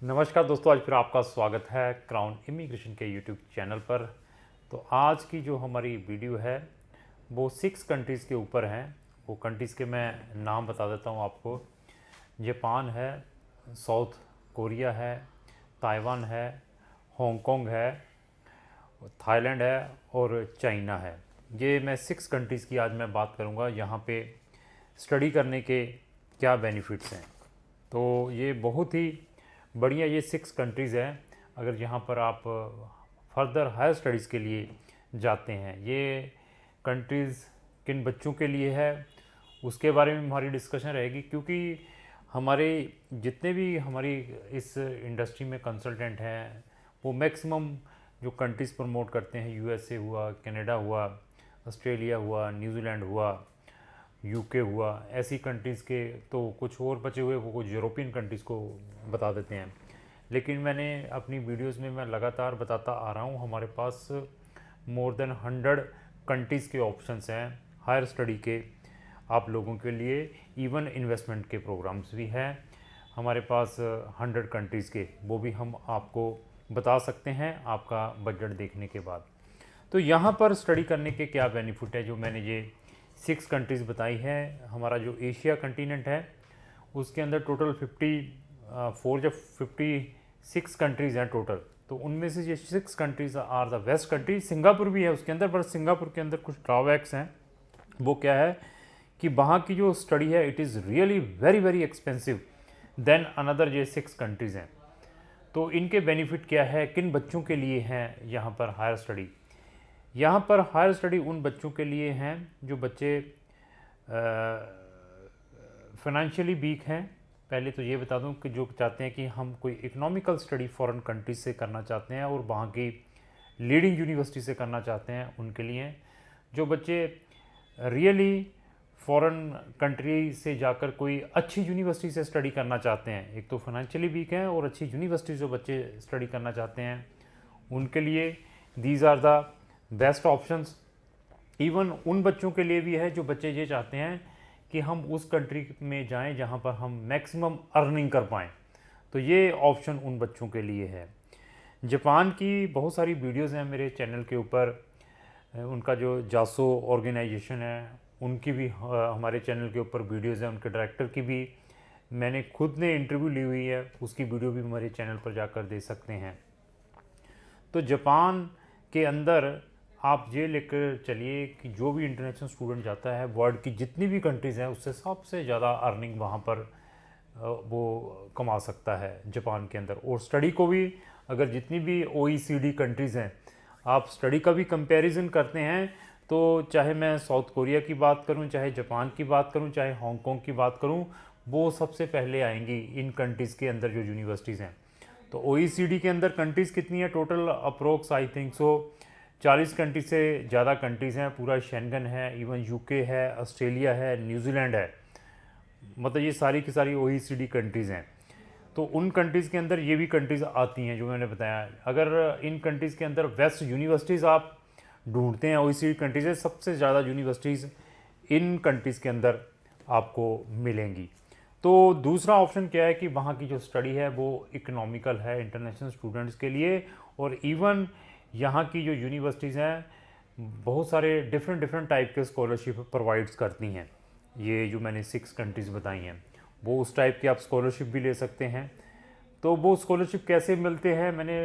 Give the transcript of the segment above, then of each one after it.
नमस्कार दोस्तों, आज फिर आपका स्वागत है क्राउन इमिग्रेशन के यूट्यूब चैनल पर। तो आज की जो हमारी वीडियो है वो 6 कंट्रीज़ के ऊपर हैं। वो कंट्रीज़ के मैं नाम बता देता हूँ आपको। जापान है, साउथ कोरिया है, ताइवान है, हांगकांग है, थाईलैंड है और चाइना है। ये मैं 6 कंट्रीज़ की आज मैं बात करूँगा यहाँ पे स्टडी करने के क्या बेनिफिट्स हैं। तो ये बहुत ही बढ़िया ये 6 कंट्रीज़ हैं। अगर यहाँ पर आप फर्दर हायर स्टडीज़ के लिए जाते हैं, ये कंट्रीज़ किन बच्चों के लिए है उसके बारे में हमारी डिस्कशन रहेगी, क्योंकि हमारे जितने भी हमारी इस इंडस्ट्री में कंसल्टेंट हैं वो मैक्सिमम जो कंट्रीज़ प्रमोट करते हैं, यूएसए हुआ, कनाडा हुआ, ऑस्ट्रेलिया हुआ, न्यूजीलैंड हुआ, यूके हुआ, ऐसी कंट्रीज़ के तो कुछ और बचे हुए वो कुछ यूरोपियन कंट्रीज़ को बता देते हैं। लेकिन मैंने अपनी वीडियोस में मैं लगातार बताता आ रहा हूँ, हमारे पास मोर देन 100 कंट्रीज़ के ऑप्शंस हैं हायर स्टडी के आप लोगों के लिए। इवन इन्वेस्टमेंट के प्रोग्राम्स भी हैं हमारे पास 100 कंट्रीज़ के, वो भी हम आपको बता सकते हैं आपका बजट देखने के बाद। तो यहाँ पर स्टडी करने के क्या बेनिफिट है, जो मैंने ये 6 कंट्रीज़ बताई है। हमारा जो एशिया कंटिनेंट है उसके अंदर टोटल 54 जब 56 कंट्रीज़ हैं टोटल। तो उनमें से ये 6 countries are the best country. Singapore भी है उसके अंदर, पर सिंगापुर के अंदर कुछ ड्रॉबैक्स हैं। वो क्या है कि वहाँ की जो स्टडी है it is really very very expensive than another ये 6 कंट्रीज़ हैं। तो इनके बेनिफिट क्या है, किन बच्चों के लिए हैं यहाँ पर हायर स्टडी। यहाँ पर हायर स्टडी उन बच्चों के लिए हैं जो बच्चे फाइनेंशियली वीक हैं। पहले तो ये बता दूं कि जो चाहते हैं कि हम कोई इकोनॉमिकल स्टडी फॉरेन कंट्रीज से करना चाहते हैं और वहाँ की लीडिंग यूनिवर्सिटी से करना चाहते हैं, उनके लिए। जो बच्चे रियली फॉरेन कंट्री से जाकर कोई अच्छी यूनिवर्सिटी से स्टडी करना चाहते हैं, एक तो फाइनेंशियली वीक हैं और अच्छी यूनिवर्सिटी जो बच्चे स्टडी करना चाहते हैं, उनके लिए these are the best options. Even उन बच्चों के लिए भी है जो बच्चे ये चाहते हैं कि हम उस कंट्री में जाएं जहां पर हम मैक्सिमम अर्निंग कर पाएँ, तो ये ऑप्शन उन बच्चों के लिए है। जापान की बहुत सारी वीडियोस हैं मेरे चैनल के ऊपर। उनका जो जासो ऑर्गेनाइजेशन है उनकी भी हमारे चैनल के ऊपर वीडियोस हैं। उनके डायरेक्टर की भी मैंने खुद ने इंटरव्यू ली हुई है, उसकी वीडियो भी हमारे चैनल पर जाकर दे सकते हैं। तो जापान के अंदर आप ये लेकर चलिए कि जो भी इंटरनेशनल स्टूडेंट जाता है, वर्ल्ड की जितनी भी कंट्रीज़ हैं उससे सबसे ज़्यादा अर्निंग वहाँ पर वो कमा सकता है जापान के अंदर। और स्टडी को भी अगर जितनी भी OECD कंट्रीज़ हैं, आप स्टडी का भी कंपैरिजन करते हैं, तो चाहे मैं साउथ कोरिया की बात करूं, चाहे जापान की बात करूं, चाहे हांगकांग की बात करूं, वो सबसे पहले आएंगी इन कंट्रीज़ के अंदर जो यूनिवर्सिटीज़ हैं। तो OECD के अंदर कंट्रीज़ कितनी है total, approx I think so 40 country से ज़्यादा कंट्रीज़ हैं। पूरा शेंगन है, इवन यूके है, ऑस्ट्रेलिया है, न्यूजीलैंड है, मतलब ये सारी की सारी OECD कंट्रीज़ हैं। तो उन कंट्रीज़ के अंदर ये भी कंट्रीज़ आती हैं जो मैंने बताया। अगर इन कंट्रीज़ के अंदर बेस्ट यूनिवर्सिटीज़ आप ढूंढते हैं OECD कंट्रीज़ से, सबसे ज़्यादा यूनिवर्सिटीज़ इन कंट्रीज़ के अंदर आपको मिलेंगी। तो दूसरा ऑप्शन क्या है कि वहाँ की जो स्टडी है वो इकोनॉमिकल है इंटरनेशनल स्टूडेंट्स के लिए। और इवन यहाँ की जो यूनिवर्सिटीज़ हैं बहुत सारे डिफरेंट टाइप के स्कॉलरशिप प्रोवाइड्स करती हैं। ये जो मैंने 6 कंट्रीज़ बताई हैं वो उस टाइप की आप स्कॉलरशिप भी ले सकते हैं। तो वो स्कॉलरशिप कैसे मिलते हैं मैंने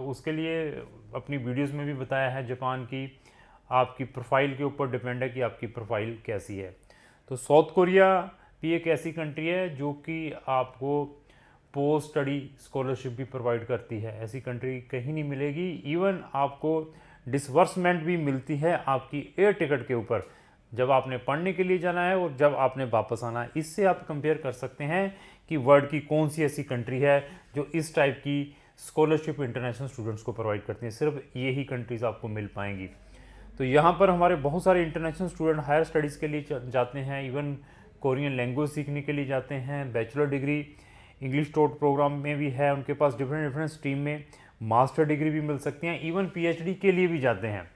उसके लिए अपनी वीडियोस में भी बताया है। जापान की आपकी प्रोफाइल के ऊपर डिपेंड है कि आपकी प्रोफाइल कैसी है। तो साउथ कोरिया भी एक ऐसी कंट्री है जो कि आपको पोस्ट स्टडी स्कॉलरशिप भी प्रोवाइड करती है। ऐसी कंट्री कहीं नहीं मिलेगी। इवन आपको डिसबर्समेंट भी मिलती है आपकी एयर टिकट के ऊपर, जब आपने पढ़ने के लिए जाना है और जब आपने वापस आना है। इससे आप कंपेयर कर सकते हैं कि वर्ल्ड की कौन सी ऐसी कंट्री है जो इस टाइप की स्कॉलरशिप इंटरनेशनल स्टूडेंट्स को प्रोवाइड करती हैं। सिर्फ यही कंट्रीज़ आपको मिल पाएंगी। तो यहाँ पर हमारे बहुत सारे इंटरनेशनल स्टूडेंट हायर स्टडीज़ के लिए जाते हैं, इवन कोरियन लैंग्वेज सीखने के लिए जाते हैं। बैचलर डिग्री इंग्लिश टोट प्रोग्राम में भी है उनके पास, डिफरेंट स्ट्रीम में मास्टर डिग्री भी मिल सकती हैं, इवन PhD के लिए भी जाते हैं।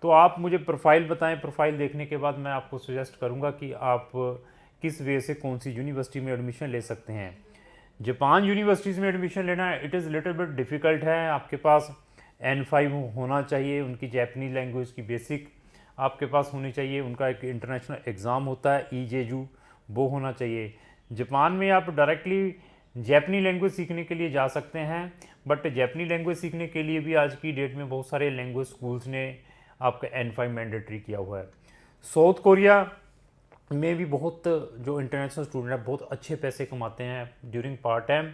तो आप मुझे प्रोफाइल बताएं, प्रोफाइल देखने के बाद मैं आपको सजेस्ट करूंगा कि आप किस वे से कौन सी यूनिवर्सिटी में एडमिशन ले सकते हैं। जापान यूनिवर्सिटीज़ में एडमिशन लेना it is little bit difficult है। आपके पास N5 होना चाहिए, उनकी जैपनीज़ लैंग्वेज की बेसिक आपके पास होनी चाहिए, उनका एक इंटरनेशनल एग्ज़ाम होता है EJU, वो होना चाहिए। जापान में आप डायरेक्टली जैपनी लैंग्वेज सीखने के लिए जा सकते हैं, बट जैपनी लैंग्वेज सीखने के लिए भी आज की डेट में बहुत सारे लैंग्वेज स्कूल्स ने आपका N5 मैंडेटरी किया हुआ है। साउथ कोरिया में भी बहुत जो इंटरनेशनल स्टूडेंट हैं बहुत अच्छे पैसे कमाते हैं ड्यूरिंग पार्ट टाइम,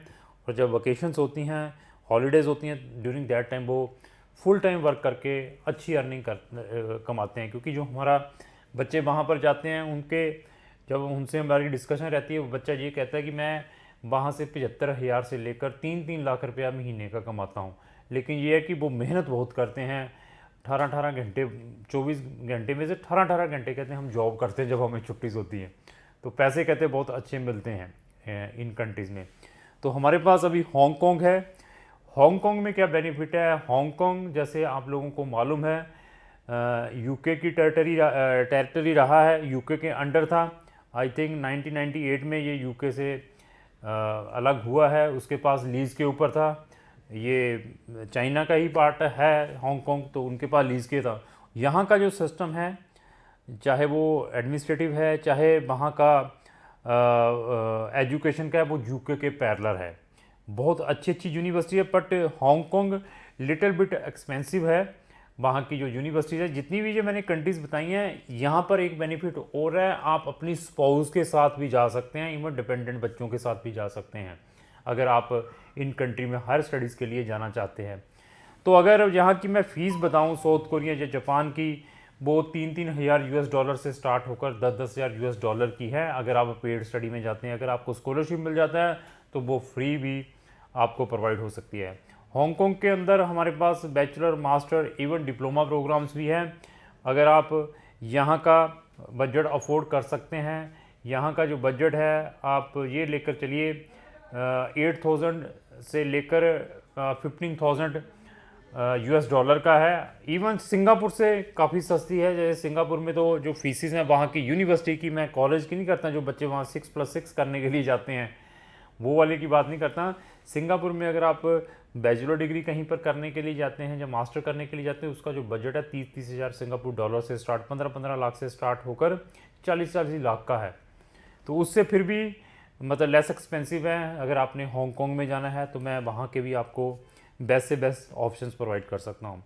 और जब वकेशंस होती हैं, हॉलीडेज़ होती हैं, ड्यूरिंग दैट टाइम वो फुल टाइम वर्क करके अच्छी अर्निंग कमाते हैं। क्योंकि जो हमारा बच्चे वहाँ पर जाते हैं, उनके जब उनसे हमारी डिस्कशन रहती है, वो बच्चा ये कहता है कि मैं वहाँ से 75,000 से लेकर 3-3 लाख रुपया महीने का कमाता हूँ। लेकिन ये है कि वो मेहनत बहुत करते हैं, 18-18 घंटे, 24 घंटे में से 18-18 घंटे कहते हैं हम जॉब करते हैं जब हमें छुट्टी होती है, तो पैसे कहते हैं बहुत अच्छे मिलते हैं इन कंट्रीज़ में। तो हमारे पास अभी हांगकॉन्ग है। हांगकॉन्ग में क्या बेनिफिट है? हांगकॉन्ग जैसे आप लोगों को मालूम है यूके की टेरिटरी रहा है, यूके के अंडर था। आई थिंक 1998 में ये यूके से अलग हुआ है, उसके पास लीज़ के ऊपर था। ये चाइना का ही पार्ट है हांगकॉन्ग, तो उनके पास लीज़ के था। यहाँ का जो सिस्टम है, चाहे वो एडमिनिस्ट्रेटिव है, चाहे वहाँ का एजुकेशन का है, वो यूके के पैरेलल है। बहुत अच्छी अच्छी यूनिवर्सिटी है, but Hong Kong little bit expensive है। वहाँ की जो यूनिवर्सिटीज़ है, जितनी भी जो मैंने कंट्रीज़ बताई हैं, यहाँ पर एक बेनिफिट और है, आप अपनी स्पाउस के साथ भी जा सकते हैं, इवन डिपेंडेंट बच्चों के साथ भी जा सकते हैं अगर आप इन कंट्री में हायर स्टडीज़ के लिए जाना चाहते हैं। तो अगर यहाँ की मैं फ़ीस बताऊँ साउथ कोरिया या जापान की, वो 3-3 हज़ार $US से स्टार्ट होकर 10-10 हज़ार $US की है अगर आप पेड स्टडी में जाते हैं। अगर आपको स्कॉलरशिप मिल जाता है तो वो फ्री भी आपको प्रोवाइड हो सकती है। हांगकॉन्ग के अंदर हमारे पास bachelor, master, even diploma programmes भी हैं। अगर आप यहाँ का बजट अफोर्ड कर सकते हैं, यहाँ का जो बजट है आप ये लेकर चलिए 8,000 से लेकर 15,000 $US का है। इवन सिंगापुर से काफ़ी सस्ती है। जैसे सिंगापुर में तो जो फीसिस हैं वहाँ की यूनिवर्सिटी की, मैं कॉलेज की नहीं करता, जो बच्चे वहाँ 6+6 करने के लिए जाते हैं वो वाले की बात नहीं करता। सिंगापुर में अगर आप बैचलर डिग्री कहीं पर करने के लिए जाते हैं या मास्टर करने के लिए जाते हैं, उसका जो बजट है 30-30 हज़ार सिंगापुर डॉलर से स्टार्ट, 15-15 लाख से स्टार्ट होकर 40-40 लाख का है। तो उससे फिर भी मतलब लेस एक्सपेंसिव है। अगर आपने हांगकॉन्ग में जाना है तो मैं वहाँ के भी आपको बेस्ट से बेस्ट ऑप्शंस प्रोवाइड कर सकता हूँ।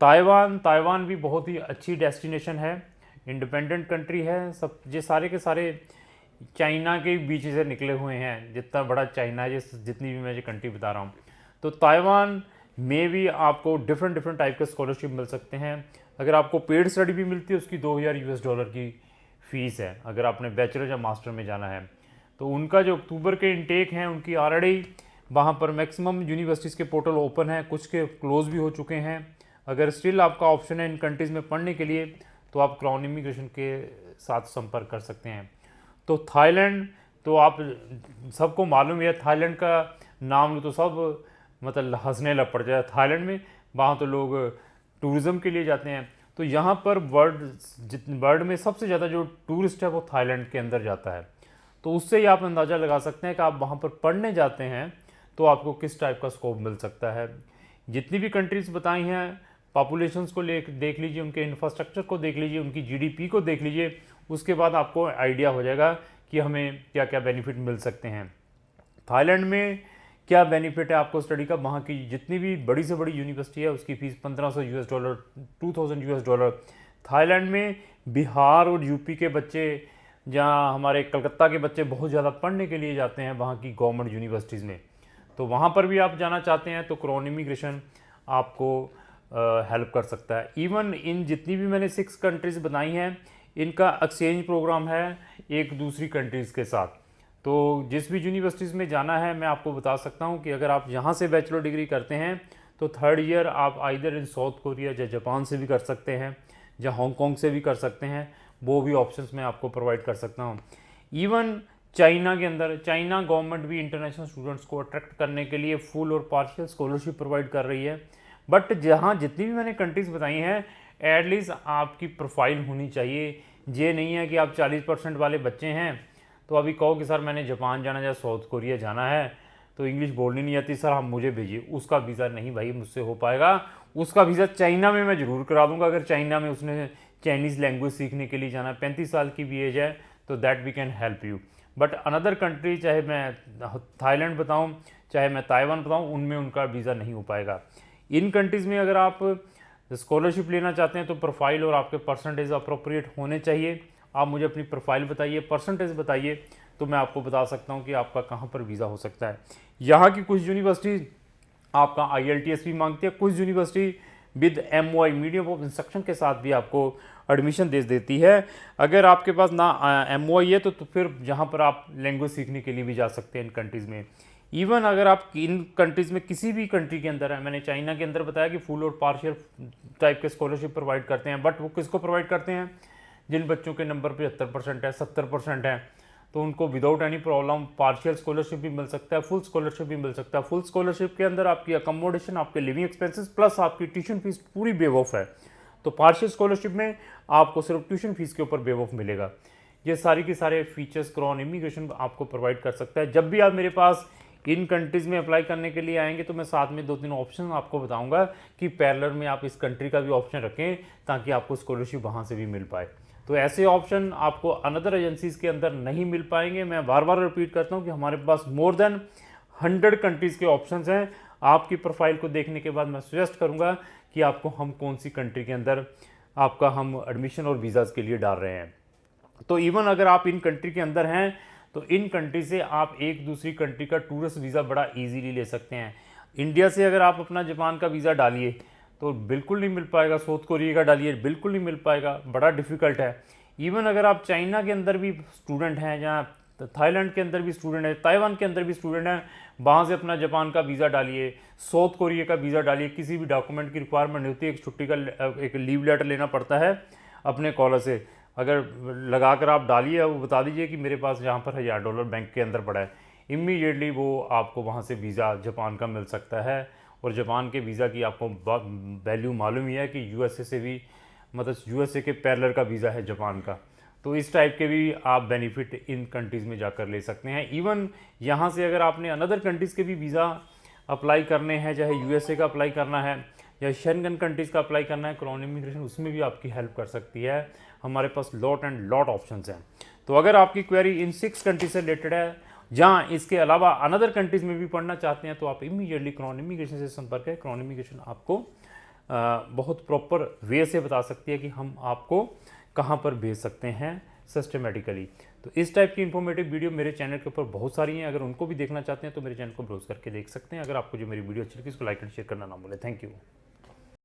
ताइवान भी बहुत ही अच्छी डेस्टिनेशन है, इंडिपेंडेंट कंट्री है। सब ये सारे के सारे चाइना के बीच से निकले हुए हैं, जितना बड़ा चाइना है, जितनी भी मैं ये कंट्री बता रहा हूँ। तो ताइवान में भी आपको डिफरेंट टाइप के स्कॉलरशिप मिल सकते हैं। अगर आपको पेड स्टडी भी मिलती है, उसकी $2,000 की फ़ीस है अगर आपने बैचलर या मास्टर में जाना है। तो उनका जो अक्टूबर के इनटेक हैं, उनकी ऑलरेडी वहाँ पर मैक्सिमम यूनिवर्सिटीज़ के पोर्टल ओपन है, कुछ के क्लोज़ भी हो चुके हैं। अगर स्टिल आपका ऑप्शन है इन कंट्रीज़ में पढ़ने के लिए, तो आप क्राउन इमिग्रेशन के साथ संपर्क कर सकते हैं। तो थाईलैंड तो आप सबको मालूम है, थाईलैंड का नाम लो तो सब मतलब हंसने लग पड़ जाए। थाईलैंड में वहाँ तो लोग टूरिज़्म के लिए जाते हैं। तो यहाँ पर वर्ल्ड में सबसे ज़्यादा जो टूरिस्ट है वो थाईलैंड के अंदर जाता है। तो उससे ही आप अंदाज़ा लगा सकते हैं कि आप वहाँ पर पढ़ने जाते हैं तो आपको किस टाइप का स्कोप मिल सकता है। जितनी भी कंट्रीज़ बताई हैं, पॉपुलेशंस को देख लीजिए, उनके इंफ्रास्ट्रक्चर को देख लीजिए, उनकी जीडीपी को देख लीजिए, उसके बाद आपको आइडिया हो जाएगा कि हमें क्या क्या बेनिफिट मिल सकते हैं। थाईलैंड में क्या बेनिफिट है आपको स्टडी का? वहाँ की जितनी भी बड़ी से बड़ी यूनिवर्सिटी है उसकी फ़ीस $1,500 $2,000। थाईलैंड में बिहार और यूपी के बच्चे, जहाँ हमारे कलकत्ता के बच्चे बहुत ज़्यादा पढ़ने के लिए जाते हैं वहाँ की गवर्नमेंट यूनिवर्सिटीज़ में, तो वहाँ पर भी आप जाना चाहते हैं तो क्राउन इमिग्रेशन आपको हेल्प कर सकता है। इवन इन जितनी भी मैंने 6 कंट्रीज़ बनाई हैं, इनका एक्सचेंज प्रोग्राम है एक दूसरी कंट्रीज़ के साथ। तो जिस भी यूनिवर्सिटीज़ में जाना है, मैं आपको बता सकता हूँ कि अगर आप यहाँ से बैचलर डिग्री करते हैं तो 3rd ईयर आप आइदर इन साउथ कोरिया या जापान से भी कर सकते हैं या हांगकॉन्ग से भी कर सकते हैं। वो भी ऑप्शंस मैं आपको प्रोवाइड कर सकता हूँ। इवन चाइना के अंदर, चाइना गवर्नमेंट भी इंटरनेशनल स्टूडेंट्स को अट्रैक्ट करने के लिए फुल और पार्शियल स्कॉलरशिप प्रोवाइड कर रही है। बट जहाँ जितनी भी मैंने कंट्रीज़ बताई हैं, एटलीस्ट आपकी प्रोफाइल होनी चाहिए। ये नहीं है कि आप 40% वाले बच्चे हैं तो अभी कहो कि सर मैंने जापान जाना है या साउथ कोरिया जाना है, तो इंग्लिश बोलनी नहीं आती सर, हम मुझे भेजिए, उसका वीज़ा नहीं भाई मुझसे हो पाएगा। उसका वीज़ा चाइना में मैं ज़रूर करा दूंगा, अगर चाइना में उसने चाइनीज़ लैंग्वेज सीखने के लिए जाना है, 35 साल की भी एज है, तो that we can help you. But another country, चाहे मैं थाईलैंड बताऊँ, चाहे मैं ताइवान बताऊँ, उनमें उनका वीज़ा नहीं हो पाएगा। इन कंट्रीज़ में अगर आप स्कॉलरशिप लेना चाहते हैं तो प्रोफाइल और आपके परसेंटेज अप्रोप्रिएट होने चाहिए। आप मुझे अपनी प्रोफाइल बताइए, परसेंटेज बताइए, तो मैं आपको बता सकता हूँ कि आपका कहाँ पर वीज़ा हो सकता है। यहाँ की कुछ यूनिवर्सिटी आपका IELTS भी मांगती है, कुछ university with MOI medium of instruction के साथ भी आपको एडमिशन दे देती है। अगर आपके पास ना MOI है तो फिर जहाँ पर आप लैंग्वेज सीखने के लिए भी जा सकते हैं इन कंट्रीज़ में। इवन अगर आप इन कंट्रीज़ में किसी भी कंट्री के अंदर है, मैंने चाइना के अंदर बताया कि फुल और पार्शियल टाइप के स्कॉलरशिप प्रोवाइड करते हैं, बट वो किसको प्रोवाइड करते हैं? जिन बच्चों के नंबर 75% है, 70% है, तो उनको without any problem partial scholarship भी मिल सकता है, फुल स्कॉलरशिप भी मिल सकता है। फुल स्कॉलरशिप के अंदर आपकी अकोमोडेशन, आपके लिविंग एक्सपेंसेस प्लस आपकी ट्यूशन फीस पूरी वेव ऑफ है। तो पार्शियल स्कॉलरशिप में आपको सिर्फ ट्यूशन फीस के ऊपर वेव ऑफ मिलेगा। ये सारी के सारे फीचर्स क्रॉन इमिग्रेशन आपको प्रोवाइड कर सकता है। जब भी आप मेरे पास इन कंट्रीज़ में अप्लाई करने के लिए आएंगे तो मैं साथ में 2-3 ऑप्शन आपको बताऊंगा कि पैरेलल में आप इस कंट्री का भी ऑप्शन रखें, ताकि आपको स्कॉलरशिप वहाँ से भी मिल पाए। तो ऐसे ऑप्शन आपको अनदर एजेंसीज के अंदर नहीं मिल पाएंगे। मैं बार बार रिपीट करता हूँ कि हमारे पास मोर देन 100 कंट्रीज़ के ऑप्शंस हैं। आपकी प्रोफाइल को देखने के बाद मैं सजेस्ट करूँगा कि आपको हम कौन सी कंट्री के अंदर आपका हम एडमिशन और वीज़ाज़ के लिए डाल रहे हैं। तो इवन अगर आप इन कंट्री के अंदर हैं तो इन कंट्री से आप एक दूसरी कंट्री का टूरिस्ट वीज़ा बड़ा इजीली ले सकते हैं। इंडिया से अगर आप अपना जापान का वीज़ा डालिए तो बिल्कुल नहीं मिल पाएगा, साउथ कोरिया का डालिए बिल्कुल नहीं मिल पाएगा, बड़ा डिफ़िकल्ट है। इवन अगर आप चाइना के अंदर भी स्टूडेंट हैं, जहाँ थाईलैंड के अंदर भी स्टूडेंट है, ताइवान के अंदर भी स्टूडेंट हैं, वहाँ से अपना जापान का वीज़ा डालिए, साउथ कोरिया का वीज़ा डालिए, किसी भी डॉक्यूमेंट की रिक्वायरमेंट नहीं होती, एक छुट्टी का एक लीव लेटर लेना पड़ता है अपने कॉलर से, अगर लगा कर आप डालिए, वो बता दीजिए कि मेरे पास यहाँ पर $1000 बैंक के अंदर पड़ा है, इमीडिएटली वो आपको वहाँ से वीज़ा जापान का मिल सकता है। और जापान के वीज़ा की आपको वैल्यू मालूम ही है कि USA से भी, मतलब USA के पैरेलल का वीज़ा है जापान का। तो इस टाइप के भी आप बेनिफिट इन कंट्रीज़ में जाकर ले सकते हैं। इवन यहाँ से अगर आपने अनदर कंट्रीज़ के भी वीज़ा अप्लाई करने हैं, चाहे USA का अप्लाई करना है या शेंगन कंट्रीज़ का अप्लाई करना है, क्रॉन इमिग्रेशन उसमें भी आपकी हेल्प कर सकती है। हमारे पास लॉट एंड लॉट ऑप्शंस हैं। तो अगर आपकी क्वेरी इन 6 कंट्री से रिलेटेड है, जहाँ इसके अलावा अनदर कंट्रीज़ में भी पढ़ना चाहते हैं, तो आप इमीडिएटली क्रॉन इमिग्रेशन से संपर्क करें। क्रॉन इमिग्रेशन आपको बहुत प्रॉपर वे से बता सकती है कि हम आपको कहाँ पर भेज सकते हैं सिस्टमेटिकली। तो इस टाइप की इन्फॉर्मेटिव वीडियो मेरे चैनल के ऊपर बहुत सारी हैं, अगर उनको भी देखना चाहते हैं तो मेरे चैनल को ब्राउज करके देख सकते हैं। अगर आपको जो मेरी वीडियो अच्छी लगी उसको लाइक एंड शेयर करना ना भूलें। Thank you.